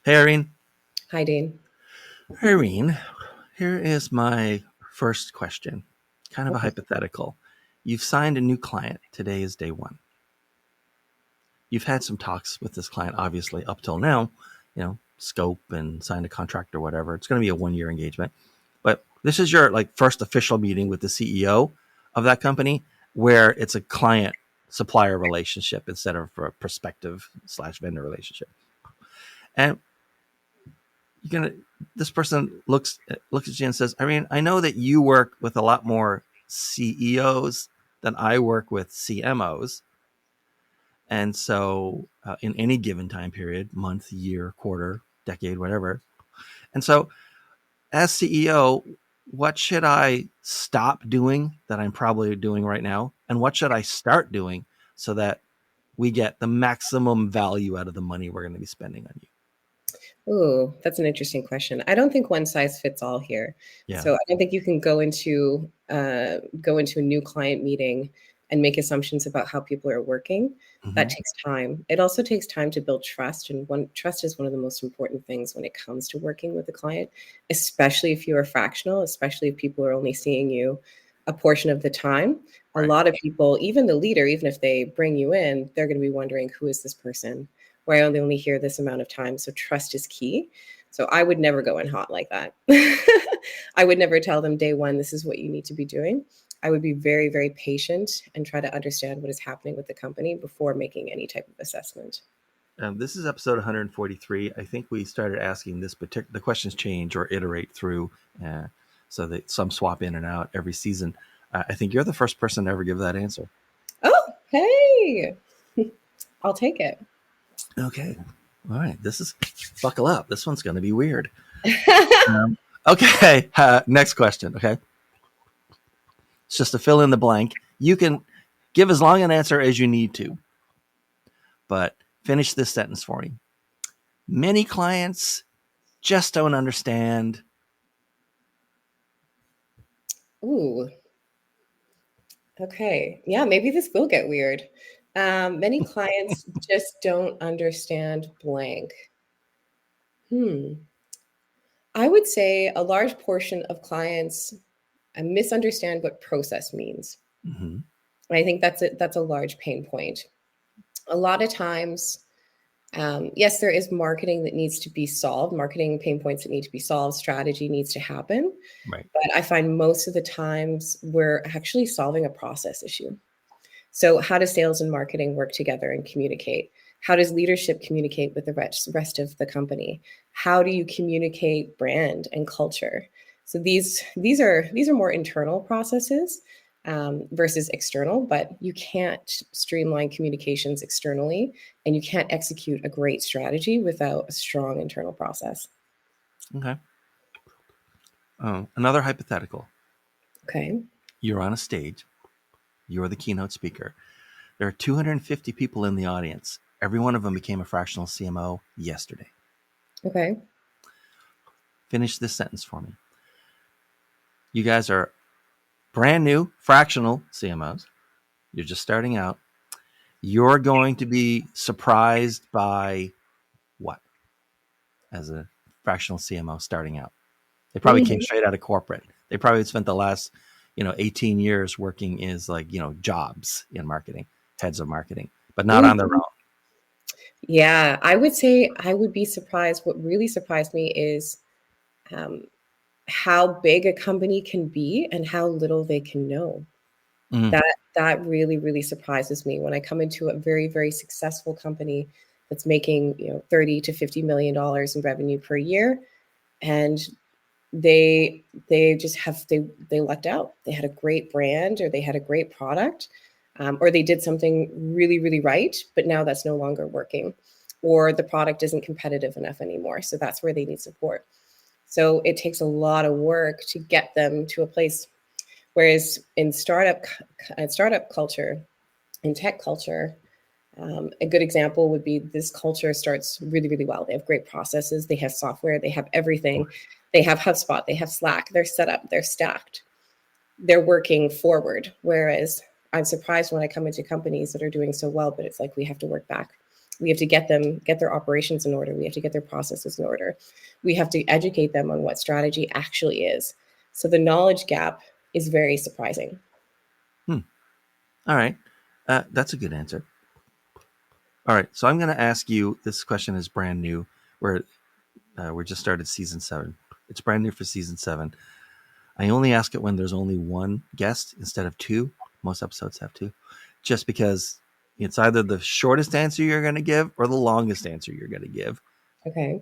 Hey, Irene. Hi, Dean. Irene, here is my first question, kind of a Okay. hypothetical. You've signed a new client. Today is day one. You've had some talks with this client, obviously, up till now, scope and signed a contract or whatever. It's going to be a 1 year engagement. But this is your first official meeting with the CEO of that company where it's a client supplier relationship instead of a prospective/vendor relationship. And you're gonna this person looks at you and says, Irene, I know that you work with a lot more CEOs than I work with CMOs. And so in any given time period, month, year, quarter, decade, whatever. And so as CEO, what should I stop doing that I'm probably doing right now? And what should I start doing so that we get the maximum value out of the money we're going to be spending on you? Ooh, that's an interesting question. I don't think one size fits all here. Yeah. So I don't think you can go into a new client meeting and make assumptions about how people are working. That Mm-hmm. takes time. It also takes time to build trust, and trust is one of the most important things when it comes to working with a client, especially if you are fractional, especially if people are only seeing you a portion of the time. A Right. lot of people, even the leader, even if they bring you in, they're going to be wondering, who is this person? Where I only hear this amount of time. So trust is key. So I would never go in hot like that. I would never tell them day one, this is what you need to be doing. I would be very, very patient and try to understand what is happening with the company before making any type of assessment. This is episode 143. I think we started asking this particular. The questions change or iterate through, uh, so that some swap in and out every season. I think you're the first person to ever give that answer. Oh, hey, I'll take it. Okay, all right. This is buckle up. This one's going to be weird. Okay, next question. Okay, it's just to fill in the blank. You can give as long an answer as you need to, but finish this sentence for me. Many clients just don't understand. Ooh, okay. Yeah, maybe this will get weird. Many clients just don't understand blank. Hmm. I would say a large portion of clients misunderstand what process means. Mm-hmm. And I think that's a large pain point. A lot of times, yes, there is marketing that needs to be solved, marketing pain points that need to be solved, strategy needs to happen. Right. But I find most of the times we're actually solving a process issue. So, how does sales and marketing work together and communicate? How does leadership communicate with the rest of the company? How do you communicate brand and culture? So these are more internal processes versus external, but you can't streamline communications externally, and you can't execute a great strategy without a strong internal process. Okay. Another hypothetical. Okay. You're on a stage. You're the keynote speaker. There are 250 people in the audience. Every one of them became a fractional CMO yesterday. Okay. Finish this sentence for me. You guys are brand new fractional CMOs. You're just starting out. You're going to be surprised by what as a fractional CMO starting out? They probably came Mhm. straight out of corporate. They probably spent the last, 18 years working as jobs in marketing, heads of marketing, but not on their Mhm. own. Yeah, I would say I would be surprised. What really surprised me is um, how big a company can be and how little they can know. Mm, That really, really surprises me when I come into a very, very successful company that's making 30 to $50 million in revenue per year, and they just have they lucked out. They had a great brand, or they had a great product, or they did something really, really right, but now that's no longer working, or the product isn't competitive enough anymore. So that's where they need support. So it takes a lot of work to get them to a place. Whereas in startup culture, in tech culture, a good example would be this culture starts really, really well. They have great processes, they have software, they have everything. They have HubSpot, they have Slack, they're set up, they're stacked, they're working forward. Whereas I'm surprised when I come into companies that are doing so well, but it's like we have to work back. We have to get their operations in order. We have to get their processes in order. We have to educate them on what strategy actually is. So the knowledge gap is very surprising. All right. That's a good answer. All right. So I'm going to ask you, this question is brand new. We just started season 7. It's brand new for season 7. I only ask it when there's only one guest instead of 2. Most episodes have 2. Just because it's either the shortest answer you're going to give or the longest answer you're going to give. Okay.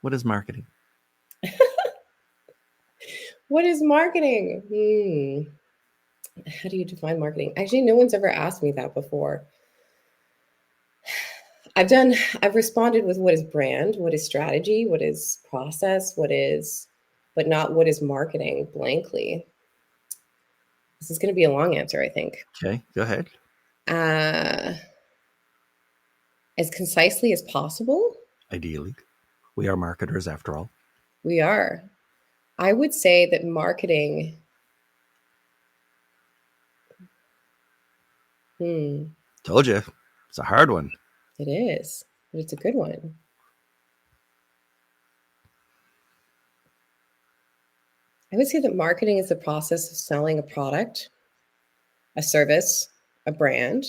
What is marketing? What is marketing? How do you define marketing? Actually, no one's ever asked me that before. I've responded with what is brand, what is strategy, what is process, but not what is marketing blankly. This is going to be a long answer, I think. Okay, go ahead. As concisely as possible. Ideally, we are marketers after all. We are. I would say that marketing. Told you, it's a hard one. It is, but it's a good one. I would say that marketing is the process of selling a product, a service, a brand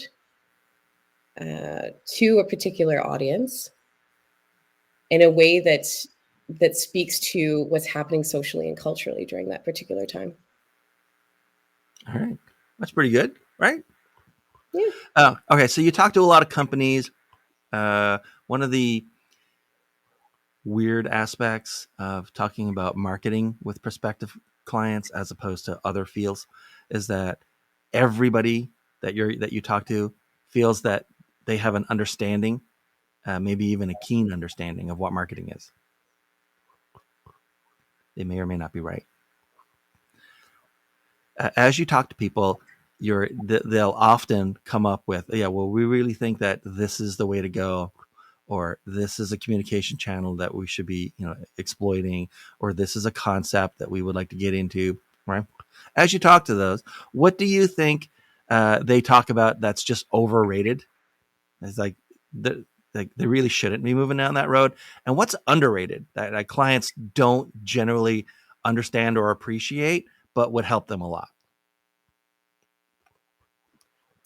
to a particular audience in a way that speaks to what's happening socially and culturally during that particular time. All right, that's pretty good, right? Yeah. Okay, so you talk to a lot of companies. One of the weird aspects of talking about marketing with prospective clients as opposed to other fields is that everybody that you talk to feels that they have an understanding, maybe even a keen understanding of what marketing is. They may or may not be right. As you talk to people, they'll often come up with, yeah, well, we really think that this is the way to go, or this is a communication channel that we should be, exploiting, or this is a concept that we would like to get into, right? As you talk to those, what do you think they talk about that's just overrated? It's like they really shouldn't be moving down that road. And what's underrated that clients don't generally understand or appreciate, but would help them a lot?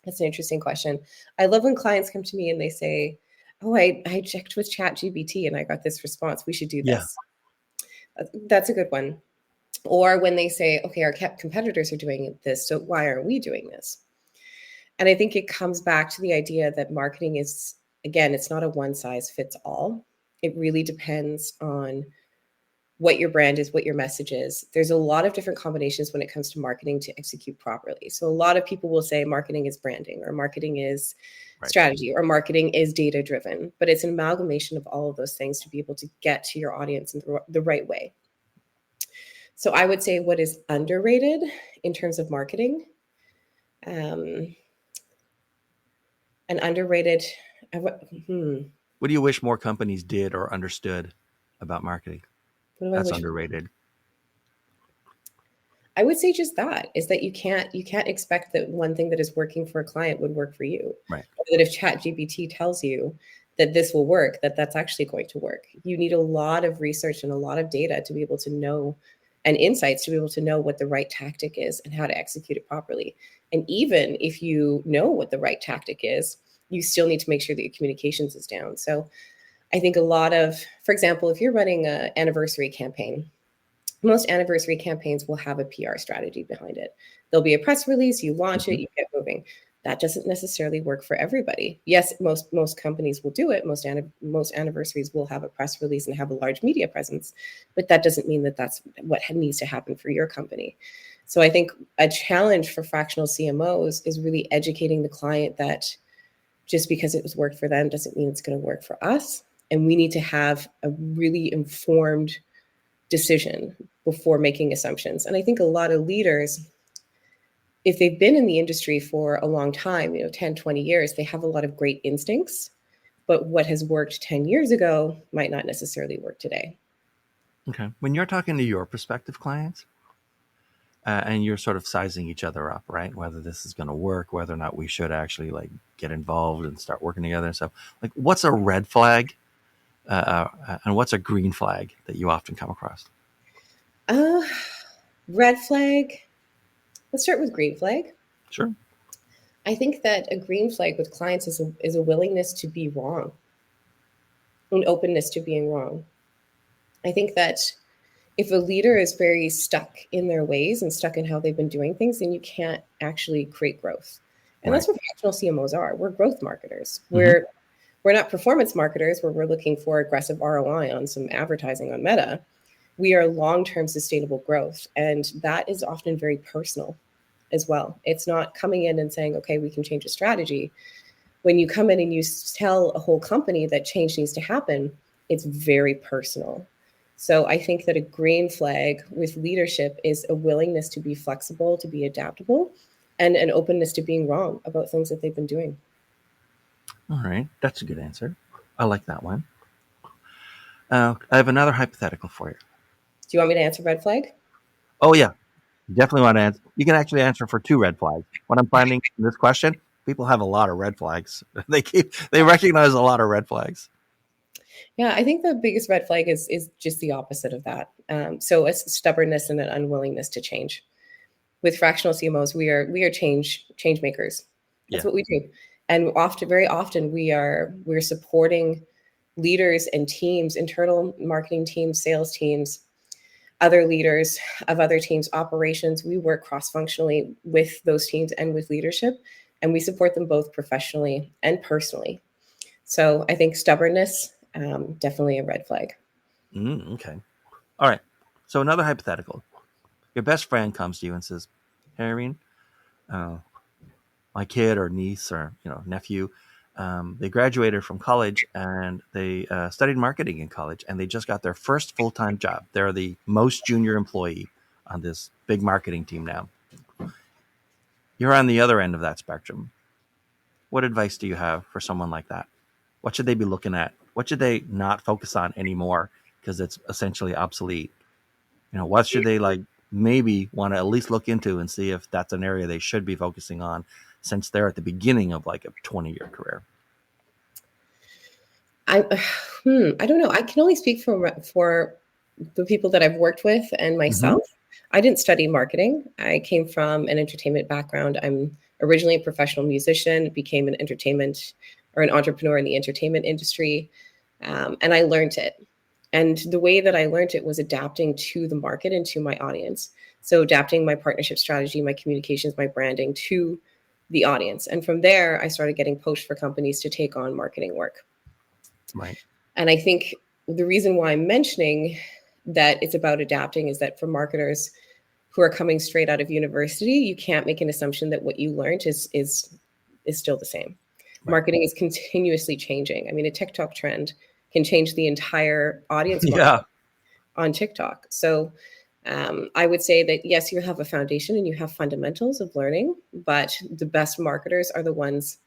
That's an interesting question. I love when clients come to me and they say, oh, I checked with ChatGPT and I got this response. We should do this. Yeah. That's a good one. Or when they say, okay, our competitors are doing this, so why aren't we doing this? And I think it comes back to the idea that marketing is, again, it's not a one size fits all. It really depends on what your brand is, what your message is. There's a lot of different combinations when it comes to marketing to execute properly. So a lot of people will say marketing is branding, or marketing is strategy, or marketing is data driven, but it's an amalgamation of all of those things to be able to get to your audience in the right way. So I would say what is underrated in terms of marketing, and underrated. What do you wish more companies did or understood about marketing? That's underrated. I would say just that is that you can't expect that one thing that is working for a client would work for you. Right. Or that if ChatGPT tells you that this will work, that's actually going to work. You need a lot of research and a lot of data to be able to know, and insights to be able to know what the right tactic is and how to execute it properly. And even if you know what the right tactic is, you still need to make sure that your communications is down. So I think a lot of, for example, if you're running an anniversary campaign, most anniversary campaigns will have a PR strategy behind it. There'll be a press release, you launch it, you get moving. That doesn't necessarily work for everybody. Yes, most companies will do it. Most anniversaries will have a press release and have a large media presence, but that doesn't mean that that's what needs to happen for your company. So I think a challenge for fractional CMOs is really educating the client that just because it was worked for them doesn't mean it's going to work for us. And we need to have a really informed decision before making assumptions. And I think a lot of leaders, if they've been in the industry for a long time, 10, 20 years, they have a lot of great instincts, but what has worked 10 years ago might not necessarily work today. Okay. When you're talking to your prospective clients, and you're sort of sizing each other up, right? Whether this is going to work, whether or not we should actually like get involved and start working together and stuff. Like, what's a red flag and what's a green flag that you often come across? Uh, red flag. Let's start with green flag. Sure. I think that a green flag with clients is a willingness to be wrong, an openness to being wrong. I think that if a leader is very stuck in their ways and stuck in how they've been doing things, then you can't actually create growth. And Right. that's what fractional CMOs are. We're growth marketers. Mm-hmm. We're not performance marketers where we're looking for aggressive ROI on some advertising on Meta. We are long-term sustainable growth. And that is often very personal as well. It's not coming in and saying, okay, we can change a strategy. When you come in and you tell a whole company that change needs to happen, it's very personal. So I think that a green flag with leadership is a willingness to be flexible, to be adaptable, and an openness to being wrong about things that they've been doing. All right. That's a good answer. I like that one. I have another hypothetical for you. Do you want me to answer red flag? Oh, yeah. Definitely want to answer. You can actually answer for two red flags. What I'm finding in this question, people have a lot of red flags. They recognize a lot of red flags. Yeah, I think the biggest red flag is just the opposite of that. So a stubbornness and an unwillingness to change. With fractional CMOs, we are change makers. That's Yeah. what we do, and often, very often, we're supporting leaders and teams, internal marketing teams, sales teams, other leaders of other teams, operations. We work cross functionally with those teams and with leadership, and we support them both professionally and personally. So I think stubbornness, definitely a red flag. Okay. All right. So another hypothetical. Your best friend comes to you and says, "Hey, Irene, uh, my kid or niece or nephew, they graduated from college and they studied marketing in college and they just got their first full time job. They're the most junior employee on this big marketing team now. You're on the other end of that spectrum. What advice do you have for someone like that? What should they be looking at? What should they not focus on anymore because it's essentially obsolete? What should they like maybe want to at least look into and see if that's an area they should be focusing on since they're at the beginning of like a 20-year career? I I don't know. I can only speak for the people that I've worked with and Mm-hmm. myself. I didn't study marketing. I came from an entertainment background. I'm originally a professional musician, became an entertainment or an entrepreneur in the entertainment industry, and I learned it. And the way that I learned it was adapting to the market and to my audience. So adapting my partnership strategy, my communications, my branding to the audience. And from there, I started getting poached for companies to take on marketing work. Right. And I think the reason why I'm mentioning that it's about adapting is that for marketers who are coming straight out of university, you can't make an assumption that what you learned is still the same. Right. Marketing is continuously changing. I mean, a TikTok trend can change the entire audience market Yeah. on TikTok. So I would say that yes, you have a foundation and you have fundamentals of learning, but the best marketers are the ones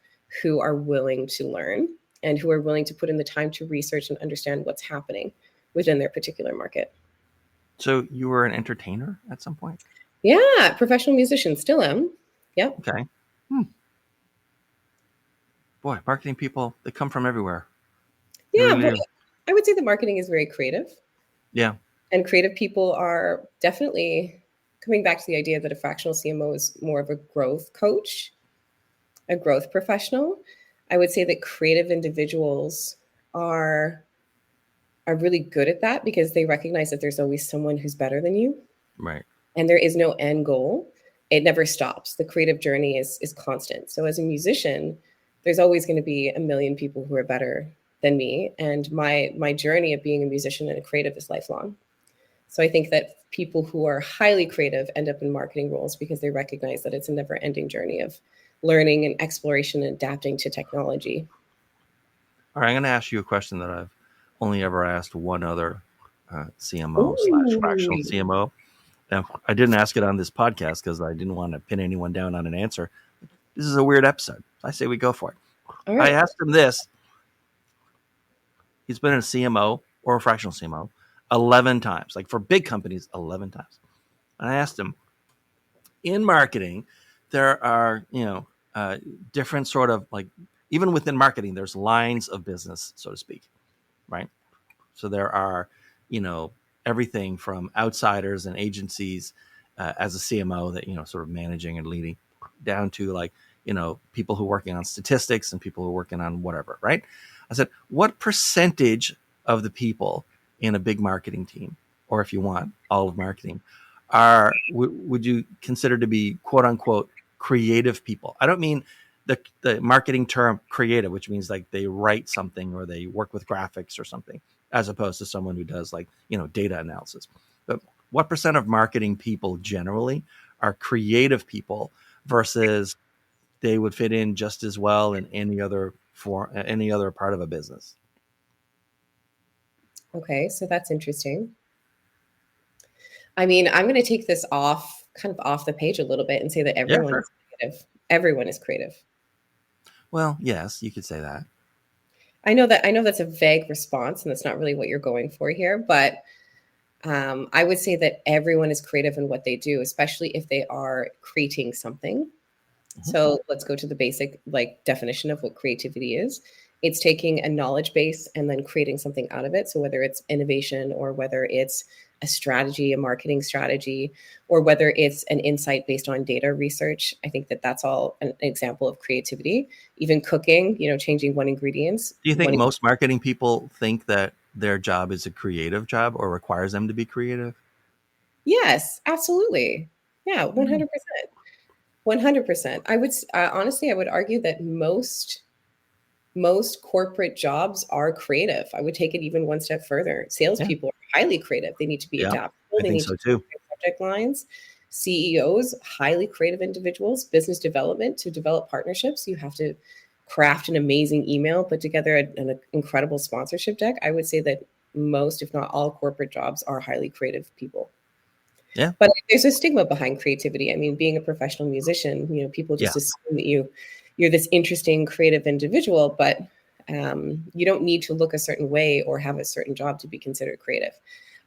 who are willing to learn and who are willing to put in the time to research and understand what's happening within their particular market. So you were an entertainer at some point? Yeah, professional musician, still am. Yep. Okay. Hmm. Boy, marketing people, they come from everywhere. They Yeah, really but do. I would say the marketing is very creative, Yeah. and creative people are definitely coming back to the idea that a fractional CMO is more of a growth coach, a growth professional. I would say that creative individuals are are really good at that because they recognize that there's always someone who's better than you Right. and there is no end goal. It never stops. The creative journey is constant. So as a musician, there's always going to be a million people who are better than me, and my journey of being a musician and a creative is lifelong. So I think that people who are highly creative end up in marketing roles because they recognize that it's a never-ending journey of learning and exploration and adapting to technology. All right. I'm going to ask you a question that I've only ever asked one other CMO slash fractional Ooh. CMO. Now, I didn't ask it on this podcast because I didn't want to pin anyone down on an answer. This is a weird episode. I say we go for it. All I right. asked him this. He's been a CMO or a fractional CMO 11 times, like for big companies, 11 times. And I asked him, in marketing, there are, different sort of like, even within marketing, there's lines of business, so to speak, right? So there are, you know, everything from outsiders and agencies as a CMO that, sort of managing and leading, down to like, people who are working on statistics and people who are working on whatever, right? I said, what percentage of the people in a big marketing team, or if you want all of marketing, would you consider to be quote unquote creative people? I don't mean the marketing term creative, which means like they write something or they work with graphics or something, as opposed to someone who does like, data analysis. But what percent of marketing people generally are creative people versus they would fit in just as well in any other part of a business? Okay, so that's interesting. I mean, I'm going to take this kind of off the page a little bit and say that Yeah, everyone sure. is creative. Everyone is creative. Well, yes, you could say that. I know that's a vague response and that's not really what you're going for here, but I would say that everyone is creative in what they do, especially if they are creating something. Mm-hmm. So let's go to the basic like definition of what creativity is. It's taking a knowledge base and then creating something out of it. So whether it's innovation or whether it's a strategy, a marketing strategy, or whether it's an insight based on data research, I think that that's all an example of creativity. Even cooking, changing one ingredients. Do you think most marketing people think that their job is a creative job or requires them to be creative? Yes, absolutely. Yeah, Mm. 100%. 100%. Honestly, I would argue that most corporate jobs are creative. I would take it even one step further. Yeah, Salespeople are highly creative. They need to be yeah, adaptable. I They think need so to too. subject lines. CEOs, highly creative individuals. Business development, to develop partnerships, you have to craft an amazing email, put together an incredible sponsorship deck. I would say that most, if not all, corporate jobs are highly creative people. Yeah, But there's a stigma behind creativity. I mean, being a professional musician, people yeah, just assume that you're this interesting, creative individual, but you don't need to look a certain way or have a certain job to be considered creative.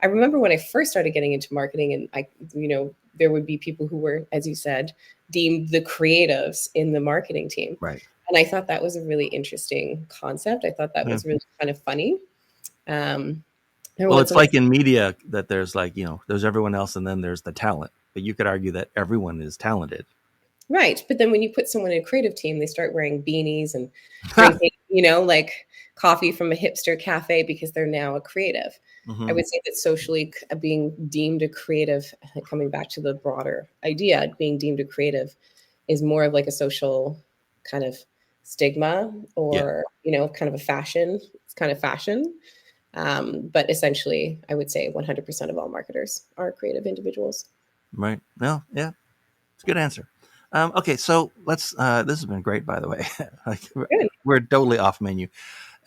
I remember when I first started getting into marketing, and there would be people who were, as you said, deemed the creatives in the marketing team, right. and I thought that was a really interesting concept. I thought that Yeah. was really kind of funny. Um, and Well, when it's someone like in media that there's like, there's everyone else and then there's the talent. But you could argue that everyone is talented. Right. But then when you put someone in a creative team, they start wearing beanies and drinking, like coffee from a hipster cafe because they're now a creative. I Hmm. would say that socially being deemed a creative, coming back to the broader idea, being deemed a creative is more of like a social kind of stigma Yeah, or, kind of a fashion. It's kind of fashion. But essentially, I would say 100% of all marketers are creative individuals. right. No, yeah, it's a good answer. Okay, so let's. This has been great, by the way. Like Good. we're totally off menu,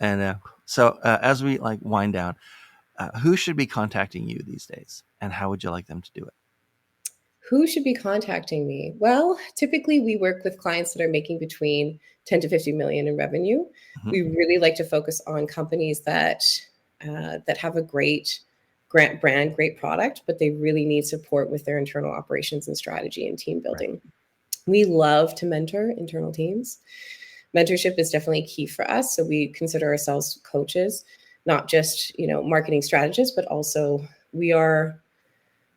and so as we like wind down, who should be contacting you these days, and how would you like them to do it? Who should be contacting me? Well, typically we work with clients that are making between 10 to 50 million in revenue. Hmm. We really like to focus on companies that have a great grant brand, great product, but they really need support with their internal operations and strategy and team Right. building. We love to mentor internal teams. Mentorship is definitely key for us. So we consider ourselves coaches, not just marketing strategists, but also we are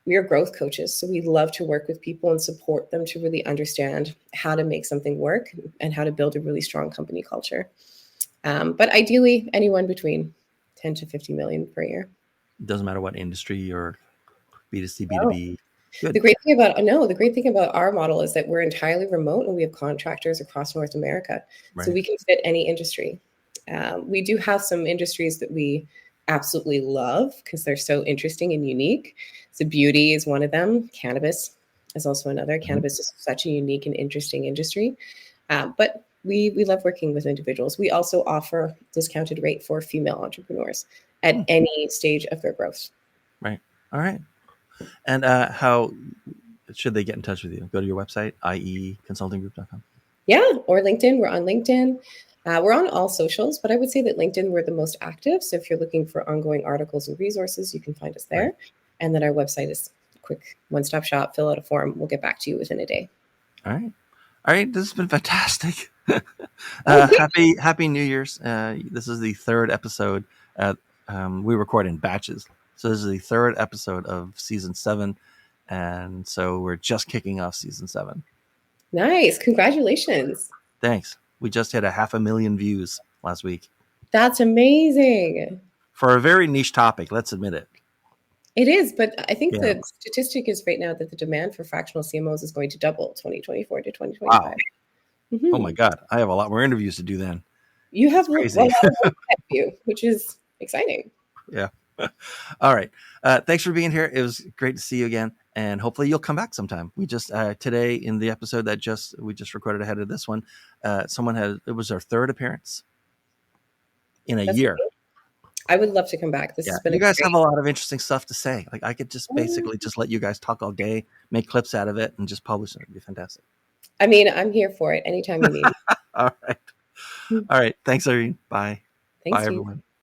we are growth coaches. So we love to work with people and support them to really understand how to make something work and how to build a really strong company culture. But ideally, anyone between 10 to 50 million per year. Doesn't matter what industry or B2C, Oh, B2B. Good. the great thing about our model is that we're entirely remote and we have contractors across North America, so Right. we can fit any industry. We do have some industries that we absolutely love because they're so interesting and unique. So beauty is one of them. Cannabis is also another. Hmm. Cannabis is such a unique and interesting industry, but we love working with individuals. We also offer discounted rate for female entrepreneurs at Hmm. any stage of their growth. Right. All right. And how should they get in touch with you? Go to your website, ieconsultinggroup.com. Yeah, or LinkedIn. We're on LinkedIn. We're on all socials, but I would say that LinkedIn, we're the most active. So if you're looking for ongoing articles and resources, you can find us Right. there. And then our website is quick one-stop shop, fill out a form. We'll get back to you within a day. All right. All right. This has been fantastic. Oh, great. Happy New Year's. This is the third episode. We record in batches. So this is the third episode of season 7. And so we're just kicking off season 7. Nice. Congratulations. Thanks. We just hit 500,000 views last week. That's amazing. For a very niche topic, let's admit it. It is, but I think the statistic is right now that the demand for fractional CMOs is going to double 2024 to 2025. Wow. Mm-hmm. Oh my God. I have a lot more interviews to do then. You have a lot of work ahead of you, which is exciting. Yeah. All right. Thanks for being here. It was great to see you again. And hopefully you'll come back sometime. We just today in the episode that we just recorded ahead of this one, it was our third appearance in a year. Great. I would love to come back. This has been you guys have a lot of interesting stuff to say. Like I could just basically just let you guys talk all day, make clips out of it, and just publish it. It'd be fantastic. I mean, I'm here for it anytime you need. All right. All right. Thanks, Irene. Bye. Thanks, Bye, everyone.